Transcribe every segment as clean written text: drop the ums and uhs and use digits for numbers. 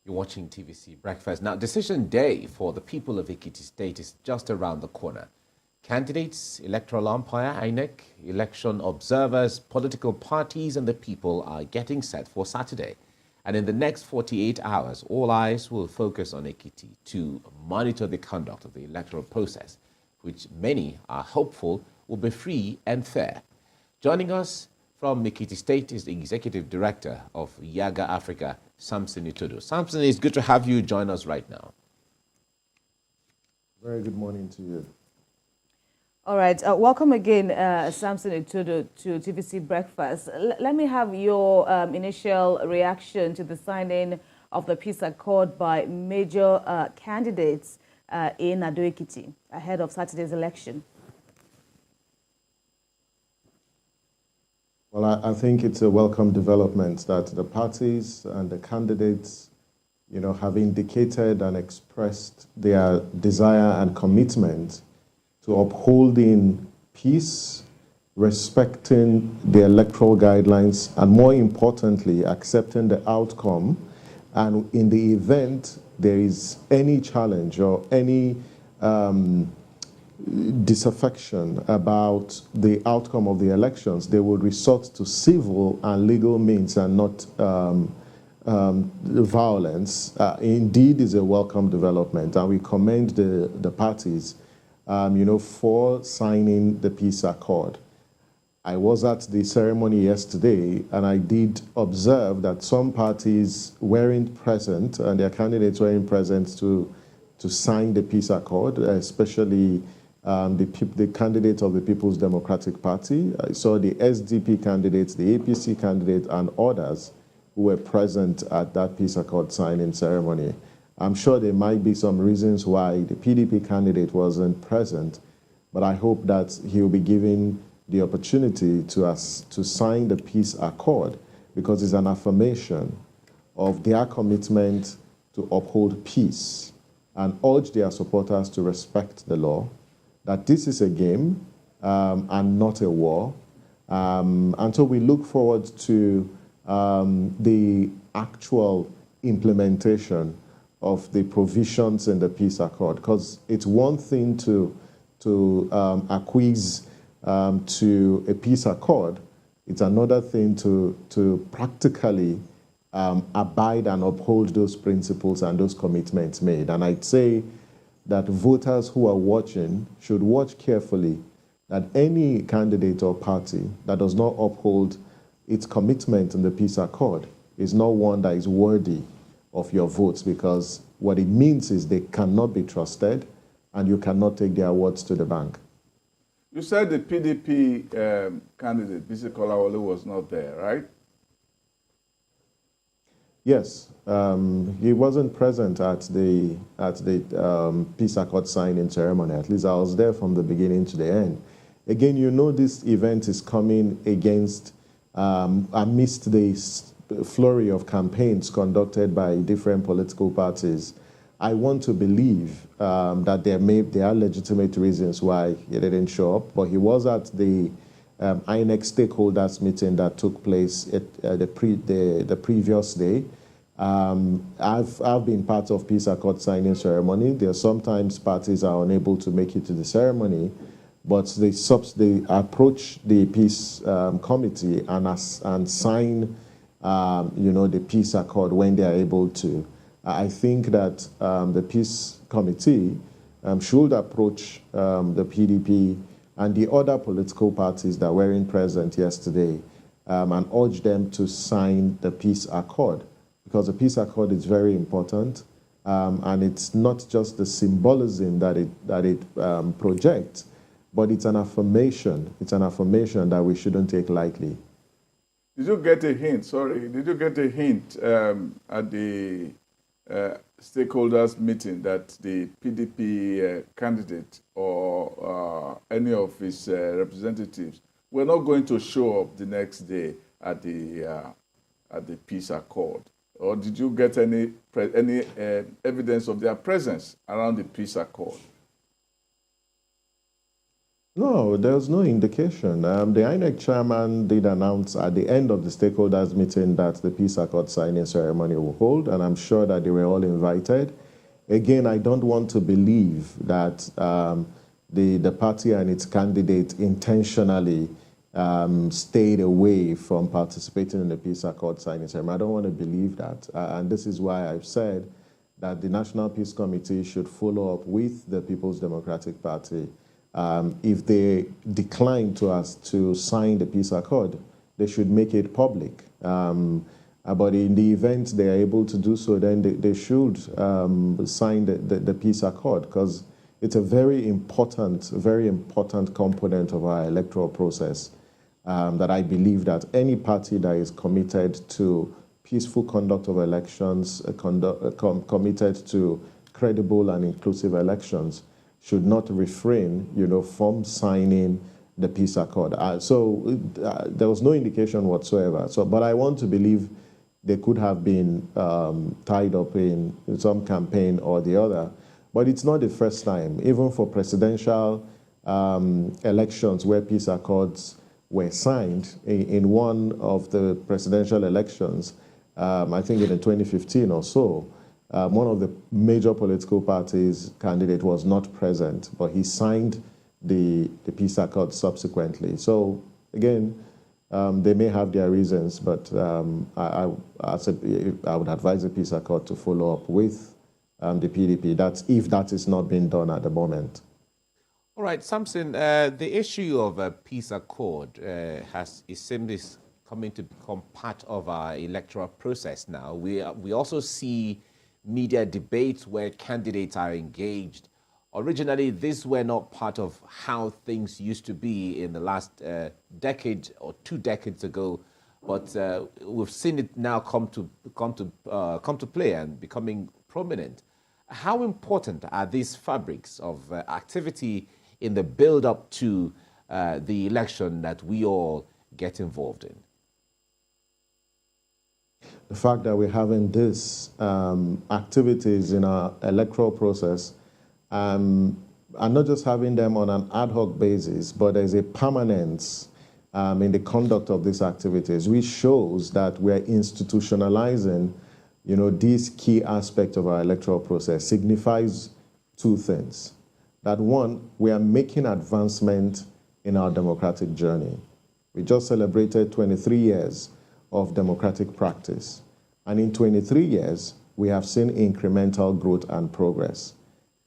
You're watching TVC Breakfast. Now, decision day for the people of Ekiti State is just around the corner. Candidates, electoral umpire, INEC, election observers, political parties, and the people are getting set for Saturday. And in the next 48 hours, all eyes will focus on Ekiti to monitor the conduct of the electoral process, which many are hopeful will be free and fair. Joining us from Ekiti State is the Executive Director of YIAGA Africa, Samson Itodo. Samson, it's good to have you join us right now. Very good morning to you. All right. Welcome again, Samson Itodo, to TVC Breakfast. Let me have your initial reaction to the signing of the peace accord by major candidates in Ado-Ekiti ahead of Saturday's election. Well, I think it's a welcome development that the parties and the candidates, have indicated and expressed their desire and commitment to upholding peace, respecting the electoral guidelines, and more importantly, accepting the outcome. And in the event there is any challenge or any disaffection about the outcome of the elections, they would resort to civil and legal means and not violence. Indeed is a welcome development, and we commend the parties for signing the peace accord. I was at the ceremony yesterday, and I did observe that some parties weren't present, and their candidates weren't present to sign the peace accord, especially the candidate of the People's Democratic Party. I saw the SDP candidates, the APC candidate, and others who were present at that peace accord signing ceremony. I'm sure there might be some reasons why the PDP candidate wasn't present, but I hope that he'll be given the opportunity to sign the peace accord, because it's an affirmation of their commitment to uphold peace and urge their supporters to respect the law, that this is a game and not a war. And so we look forward to the actual implementation of the provisions in the peace accord, because it's one thing to acquiesce to a peace accord. It's another thing to practically abide and uphold those principles and those commitments made. And I'd say that voters who are watching should watch carefully that any candidate or party that does not uphold its commitment in the peace accord is not one that is worthy of your votes, because what it means is they cannot be trusted and you cannot take their words to the bank. You said the PDP candidate, Bisi Kolawole, was not there, right? Yes, he wasn't present at the peace accord signing ceremony. At least I was there from the beginning to the end. Again, this event is coming amidst the flurry of campaigns conducted by different political parties. I want to believe that there are legitimate reasons why he didn't show up, but he was at the INEC stakeholders meeting that took place at the previous day. I've been part of peace accord signing ceremony. There are sometimes parties are unable to make it to the ceremony, but they approach the peace committee and sign the peace accord when they are able to. I think that the peace committee should approach the PDP and the other political parties that weren't present yesterday and urge them to sign the peace accord, because the peace accord is very important, and it's not just the symbolism that it projects, but it's an affirmation. It's an affirmation that we shouldn't take lightly. Did you get a hint at the stakeholders meeting that the PDP candidate or any of his representatives were not going to show up the next day at the peace accord? Or did you get any evidence of their presence around the peace accord? No, there's no indication. The INEC chairman did announce at the end of the stakeholders meeting that the peace accord signing ceremony will hold, and I'm sure that they were all invited. Again, I don't want to believe that the party and its candidate intentionally stayed away from participating in the peace accord signing ceremony. I don't want to believe that, and this is why I've said that the National Peace Committee should follow up with the People's Democratic Party. If they decline to sign the peace accord, they should make it public. But in the event they are able to do so, then they should sign the peace accord, because it's a very important component of our electoral process, that I believe that any party that is committed to peaceful conduct of elections, committed to credible and inclusive elections, should not refrain, from signing the peace accord. There was no indication whatsoever. But I want to believe they could have been tied up in some campaign or the other. But it's not the first time. Even for presidential elections where peace accords were signed, in one of the presidential elections, I think in 2015 or so, one of the major political parties' candidate was not present, but he signed the peace accord subsequently. So again, they may have their reasons, but I would advise the peace accord to follow up with the PDP. That's if that is not being done at the moment. All right, Samson, the issue of a peace accord is coming to become part of our electoral process now. We also see media debates where candidates are engaged. Originally, these were not part of how things used to be in the last decade or 2 decades ago, but we've seen it now come to play and becoming prominent. How important are these fabrics of activity in the build-up to the election that we all get involved in? The fact that we're having these activities in our electoral process, and not just having them on an ad hoc basis, but there's a permanence in the conduct of these activities, which shows that we're institutionalizing, this key aspect of our electoral process. Signifies 2 things. That one, we are making advancement in our democratic journey. We just celebrated 23 years of democratic practice. And in 23 years, we have seen incremental growth and progress.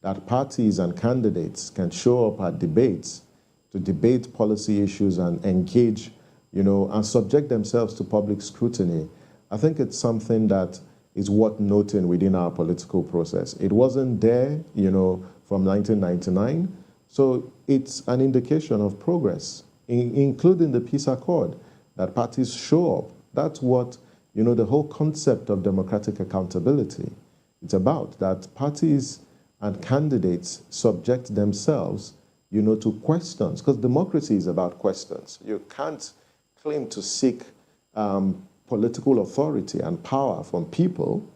That parties and candidates can show up at debates to debate policy issues and engage, and subject themselves to public scrutiny. I think it's something that is worth noting within our political process. It wasn't there, from 1999. So it's an indication of progress, including the peace accord, that parties show up. That's what, the whole concept of democratic accountability, it's about, that parties and candidates subject themselves, to questions, because democracy is about questions. You can't claim to seek political authority and power from people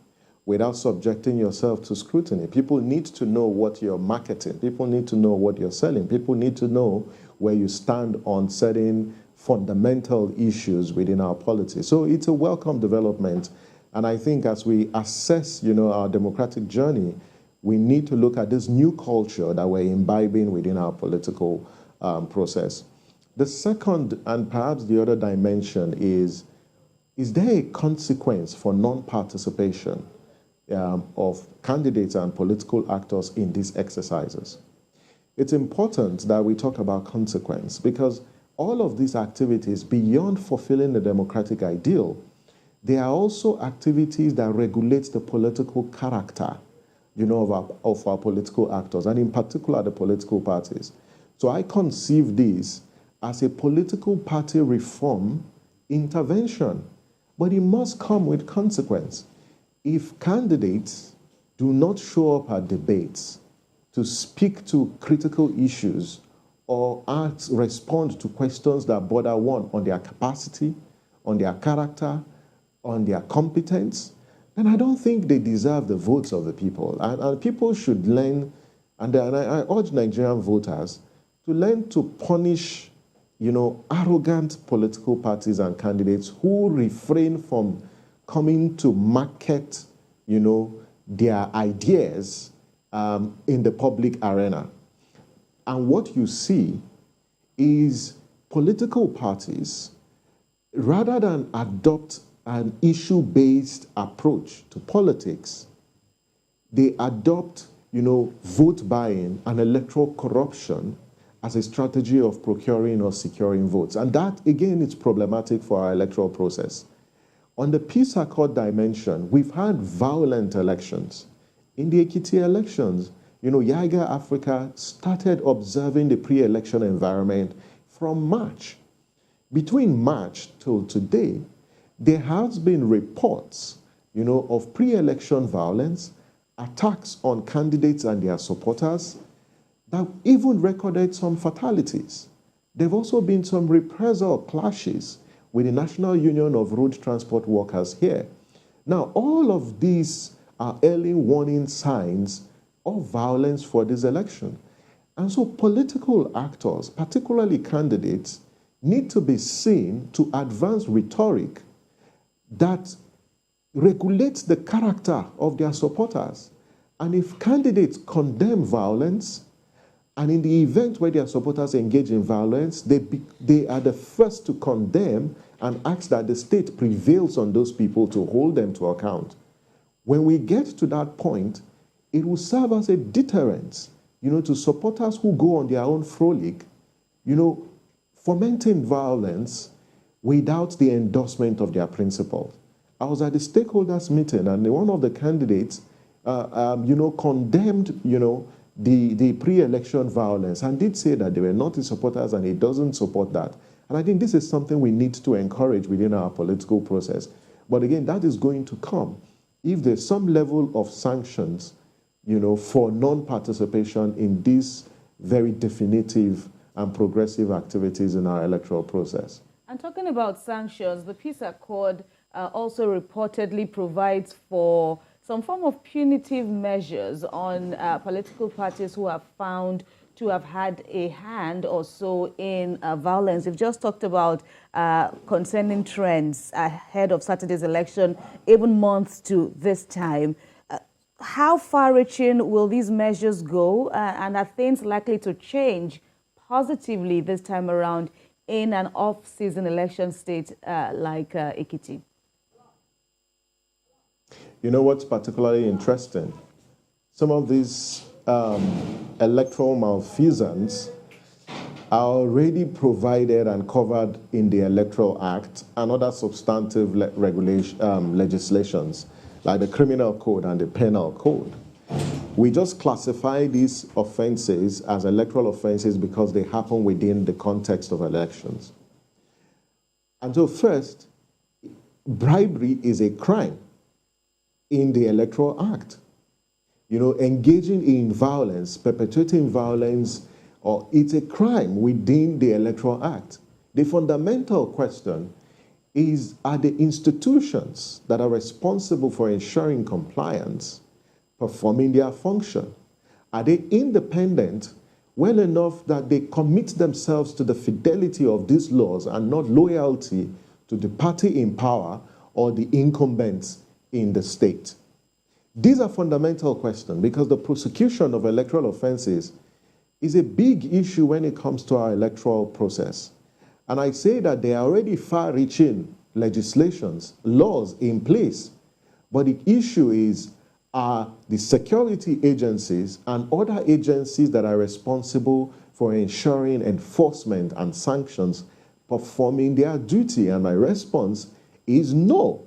without subjecting yourself to scrutiny. People need to know what you're marketing. People need to know what you're selling. People need to know where you stand on certain fundamental issues within our polity. So it's a welcome development. And I think as we assess, our democratic journey, we need to look at this new culture that we're imbibing within our political process. The second, and perhaps the other dimension, is there a consequence for non-participation of candidates and political actors in these exercises? It's important that we talk about consequence, because all of these activities, beyond fulfilling the democratic ideal, they are also activities that regulate the political character, of our political actors, and in particular the political parties. So I conceive this as a political party reform intervention, but it must come with consequence. If candidates do not show up at debates to speak to critical issues or respond to questions that border one on their capacity, on their character, on their competence, then I don't think they deserve the votes of the people. And people should learn, and I urge Nigerian voters to learn to punish, arrogant political parties and candidates who refrain from coming to market, their ideas in the public arena. And what you see is political parties, rather than adopt an issue-based approach to politics, they adopt, vote buying and electoral corruption as a strategy of procuring or securing votes. And that, again, is problematic for our electoral process. On the peace accord dimension, we've had violent elections. In the Ekiti elections, YIAGA Africa started observing the pre-election environment from March. Between March till today, there has been reports, of pre-election violence, attacks on candidates and their supporters, that even recorded some fatalities. There have also been some reprisal clashes with the National Union of Road Transport Workers here. Now, all of these are early warning signs of violence for this election. And so political actors, particularly candidates, need to be seen to advance rhetoric that regulates the character of their supporters. And if candidates condemn violence, and in the event where their supporters engage in violence, they are the first to condemn and ask that the state prevails on those people to hold them to account. When we get to that point, it will serve as a deterrent, to supporters who go on their own frolic, fomenting violence without the endorsement of their principles. I was at the stakeholders meeting, and one of the candidates, condemned, the pre-election violence, and did say that they were not his supporters and he doesn't support that. And I think this is something we need to encourage within our political process. But again, that is going to come if there's some level of sanctions, for non-participation in these very definitive and progressive activities in our electoral process. And talking about sanctions, the peace accord also reportedly provides for some form of punitive measures on political parties who are found to have had a hand or so in violence. We've just talked about concerning trends ahead of Saturday's election, even months to this time. How far-reaching will these measures go, and are things likely to change positively this time around in an off-season election state like Ekiti? You know what's particularly interesting? Some of these electoral malfeasance are already provided and covered in the Electoral Act and other substantive legislations, like the Criminal Code and the Penal Code. We just classify these offenses as electoral offenses because they happen within the context of elections. And so first, bribery is a crime in the Electoral Act. Engaging in violence, perpetuating violence, it's a crime within the Electoral Act. The fundamental question is, are the institutions that are responsible for ensuring compliance performing their function? Are they independent well enough that they commit themselves to the fidelity of these laws and not loyalty to the party in power or the incumbents in the state? These are fundamental questions because the prosecution of electoral offenses is a big issue when it comes to our electoral process. And I say that there are already far-reaching legislations, laws in place, but the issue is, are the security agencies and other agencies that are responsible for ensuring enforcement and sanctions performing their duty? And my response is no.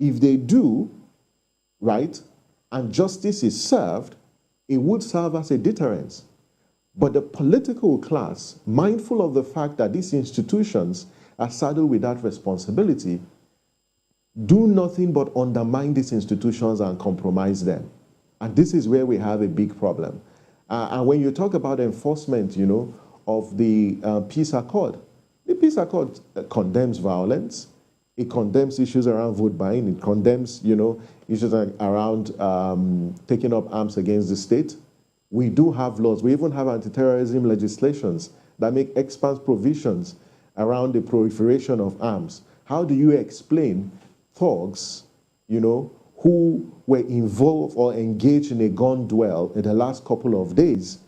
If they do, right, and justice is served, it would serve as a deterrence. But the political class, mindful of the fact that these institutions are saddled with that responsibility, do nothing but undermine these institutions and compromise them. And this is where we have a big problem. And when you talk about enforcement, of the peace accord, the peace accord condemns violence. It condemns issues around vote buying. It condemns, issues around taking up arms against the state. We do have laws. We even have anti-terrorism legislations that make expansive provisions around the proliferation of arms. How do you explain thugs, who were involved or engaged in a gun duel in the last couple of days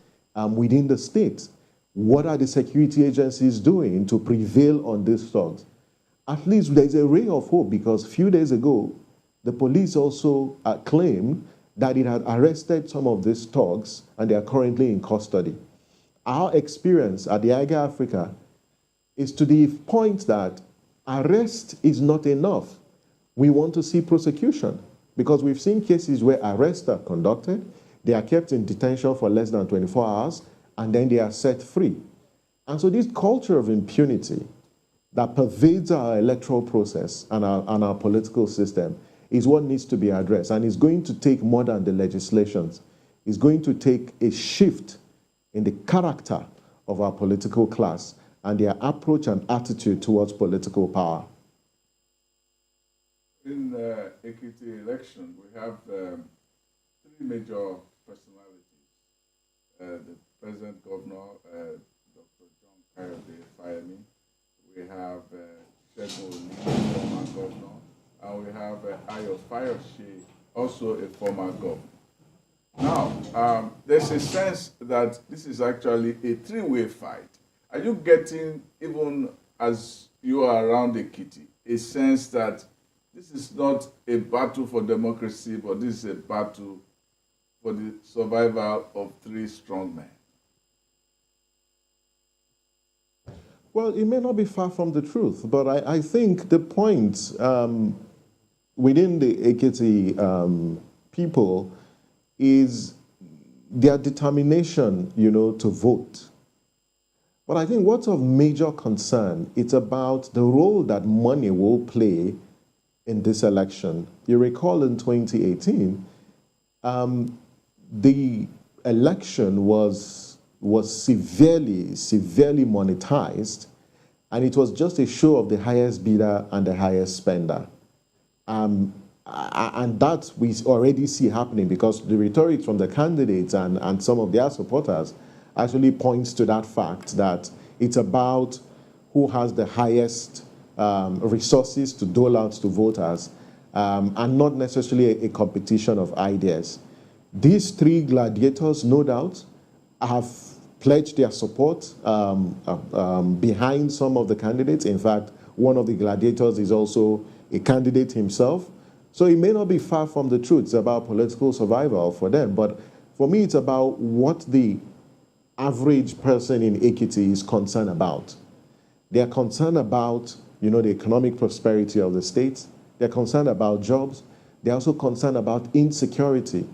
within the state? What are the security agencies doing to prevail on these thugs? At least there's a ray of hope, because a few days ago, the police also claimed that it had arrested some of these thugs and they are currently in custody. Our experience at the YIAGA Africa is to the point that arrest is not enough. We want to see prosecution, because we've seen cases where arrests are conducted, they are kept in detention for less than 24 hours, and then they are set free. And so this culture of impunity that pervades our electoral process and our political system is what needs to be addressed. And it's going to take more than the legislations. It's going to take a shift in the character of our political class and their approach and attitude towards political power. In the Ekiti election, we have three major personalities. The present governor, Dr. John Kayode Fayemi. We have Segun Oni, former governor. And we have Ayo Fayose, also a former governor. Now, there's a sense that this is actually a three-way fight. Are you getting, even as you are around Ekiti, a sense that this is not a battle for democracy, but this is a battle for the survival of three strong men? Well, it may not be far from the truth, but I think the point within the Ekiti people is their determination, to vote. But I think what's of major concern, it's about the role that money will play in this election. You recall in 2018, the election was severely monetized, and it was just a show of the highest bidder and the highest spender. And that we already see happening, because the rhetoric from the candidates and some of their supporters actually points to that fact that it's about who has the highest resources to dole out to voters, and not necessarily a competition of ideas. These three gladiators, no doubt, have pledged their support behind some of the candidates. In fact, one of the gladiators is also a candidate himself. So it may not be far from the truth. It's about political survival for them. But for me, it's about what the average person in Ekiti is concerned about. They're concerned about, the economic prosperity of the state. They're concerned about jobs. They're also concerned about insecurity,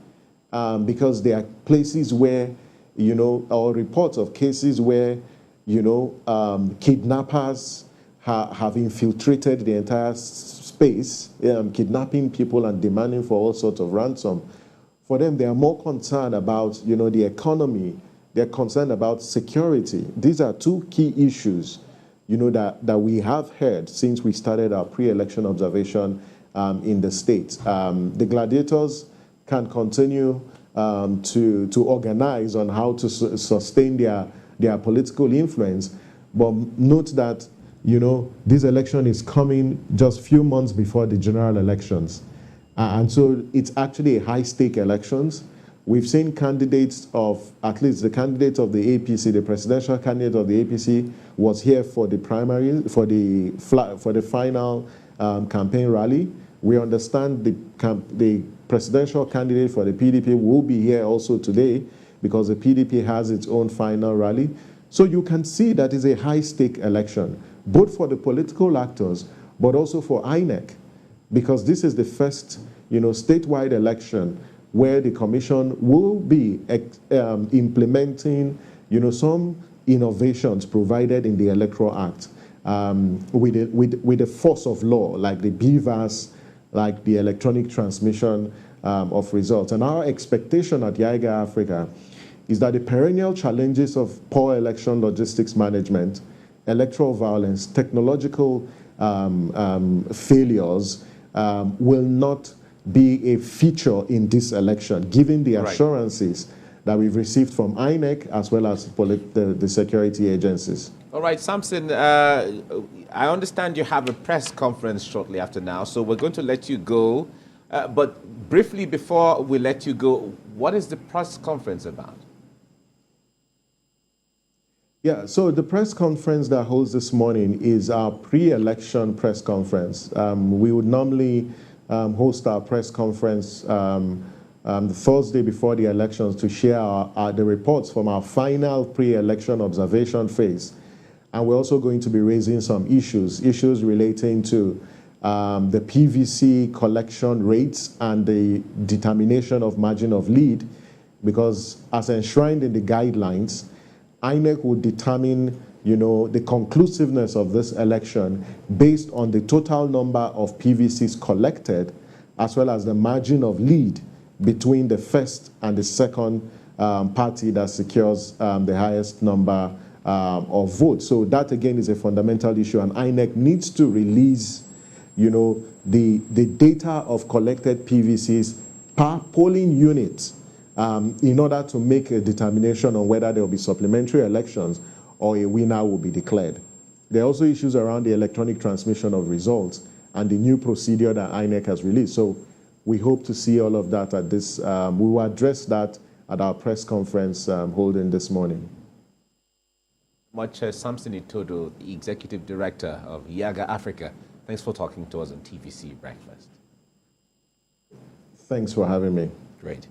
because there are places where, or reports of cases where, kidnappers have infiltrated the entire space, kidnapping people and demanding for all sorts of ransom. For them, they are more concerned about, the economy. They're concerned about security. These are two key issues, that we have heard since we started our pre-election observation in the state. The gladiators can continue to organize on how to sustain their political influence, but note that this election is coming just a few months before the general elections. And so it's actually a high-stake elections. We've seen candidates of, at least the candidate of the APC, the presidential candidate of the APC was here for the primary, for the final campaign rally. We understand the presidential candidate for the PDP will be here also today, because the PDP has its own final rally. So you can see that is a high-stake election, both for the political actors, but also for INEC, because this is the first, statewide election where the commission will be implementing, some innovations provided in the Electoral Act with the force of law, like the BVAS, like the electronic transmission of results. And our expectation at YIAGA Africa is that the perennial challenges of poor election logistics management, electoral violence, technological failures will not be a feature in this election, given the assurances that we've received from INEC as well as the security agencies. All right, Samson, I understand you have a press conference shortly after now, so we're going to let you go. But briefly before we let you go, what is the press conference about? Yeah, so the press conference that holds this morning is our pre-election press conference. We would normally host our press conference the Thursday before the elections to share the reports from our final pre-election observation phase. And we're also going to be raising some issues relating to the PVC collection rates and the determination of margin of lead, because as enshrined in the guidelines, INEC will determine, the conclusiveness of this election based on the total number of PVCs collected, as well as the margin of lead between the first and the second party that secures the highest number of votes. So that again is a fundamental issue, and INEC needs to release, the data of collected PVCs per polling unit in order to make a determination on whether there will be supplementary elections or a winner will be declared. There are also issues around the electronic transmission of results and the new procedure that INEC has released. So we hope to see all of that at this. We will address that at our press conference holding this morning. Samson Itodo, the Executive Director of YIAGA Africa. Thanks for talking to us on TVC Breakfast. Thanks for having me. Great.